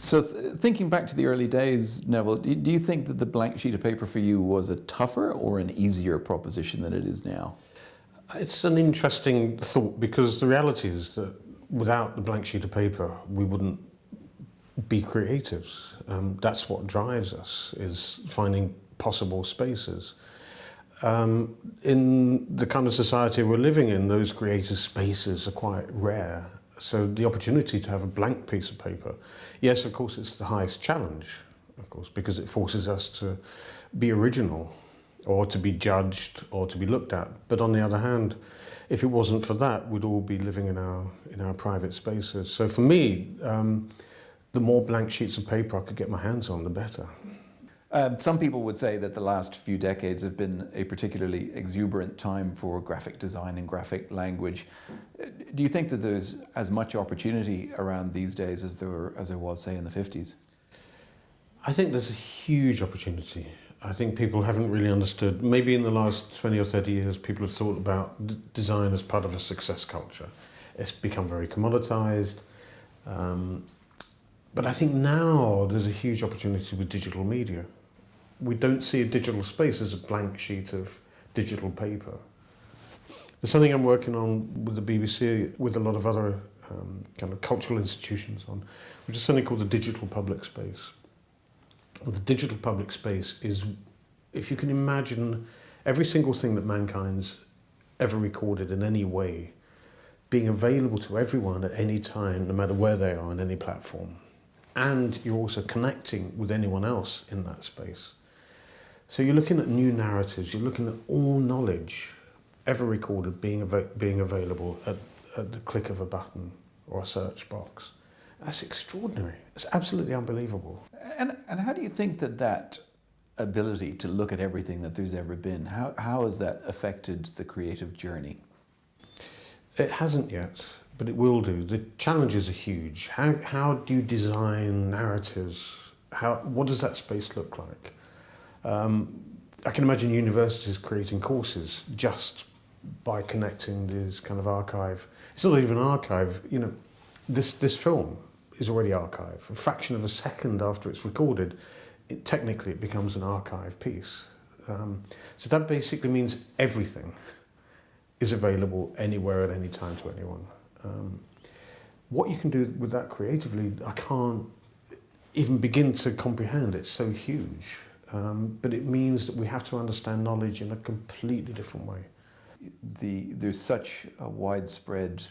So thinking back to the early days, Neville, do you think that the blank sheet of paper for you was a tougher or an easier proposition than it is now? It's an interesting thought, because the reality is that without the blank sheet of paper, we wouldn't be creatives. That's what drives us, is finding possible spaces. In the kind of society we're living in, those creative spaces are quite rare. So the opportunity to have a blank piece of paper, yes, of course, it's the highest challenge, of course, because it forces us to be original, or to be judged, or to be looked at. But on the other hand, if it wasn't for that, we'd all be living in our private spaces. So for me, the more blank sheets of paper I could get my hands on, the better. Some people would say that the last few decades have been a particularly exuberant time for graphic design and graphic language. Do you think that there's as much opportunity around these days as there was, say, in the 50s? I think there's a huge opportunity. I think people haven't really understood. Maybe in the last 20 or 30 years, people have thought about design as part of a success culture. It's become very commoditized. But I think now there's a huge opportunity with digital media. We don't see a digital space as a blank sheet of digital paper. There's something I'm working on with the BBC, with a lot of other kind of cultural institutions on, which is something called the digital public space. And the digital public space is, if you can imagine every single thing that mankind's ever recorded in any way being available to everyone at any time, no matter where they are on any platform. And you're also connecting with anyone else in that space. So you're looking at new narratives, you're looking at all knowledge ever recorded being available at the click of a button or a search box. That's extraordinary. It's absolutely unbelievable. And how do you think that ability to look at everything that there's ever been, how has that affected the creative journey? It hasn't yet, but it will do. The challenges are huge. How do you design narratives? What does that space look like? I can imagine universities creating courses just by connecting this kind of archive. It's not even archive, you know, this film is already archive. A fraction of a second after it's recorded, technically it becomes an archive piece. So that basically means everything is available anywhere at any time to anyone. What you can do with that creatively, I can't even begin to comprehend. It's so huge. But it means that we have to understand knowledge in a completely different way. There's such a widespread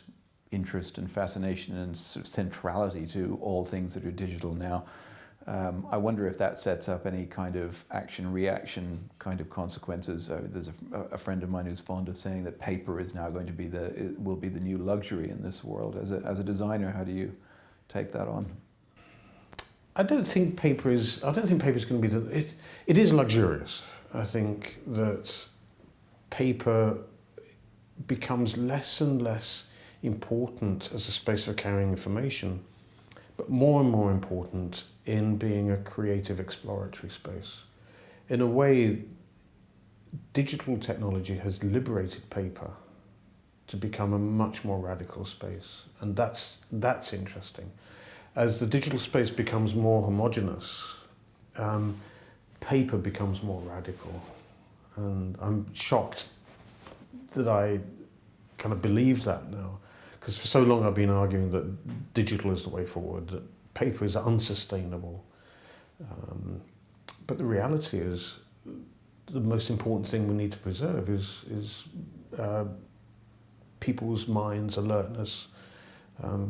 interest and fascination and sort of centrality to all things that are digital now. I wonder if that sets up any kind of action-reaction kind of consequences. There's a friend of mine who's fond of saying that paper is now going to will be the new luxury in this world. As a designer, how do you take that on? I don't think paper is going to be it is luxurious. I think that paper becomes less and less important as a space for carrying information, but more and more important in being a creative exploratory space. In a way, digital technology has liberated paper to become a much more radical space, and that's interesting. As the digital space becomes more homogeneous, paper becomes more radical. And I'm shocked that I kind of believe that now, because for so long I've been arguing that digital is the way forward, that paper is unsustainable. But the reality is, the most important thing we need to preserve is people's minds' alertness,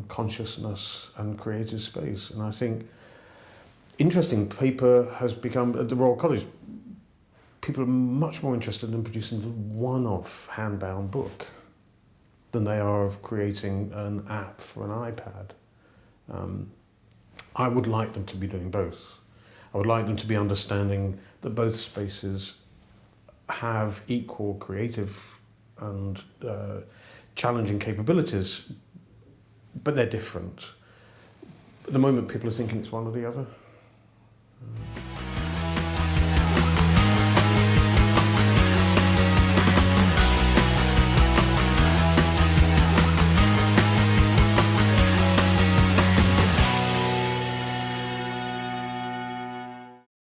consciousness and creative space. And I think, interesting, paper has become, at the Royal College, people are much more interested in producing a one-off hand-bound book than they are of creating an app for an iPad. I would like them to be doing both. I would like them to be understanding that both spaces have equal creative and challenging capabilities, but they're different. At the moment, people are thinking it's one or the other.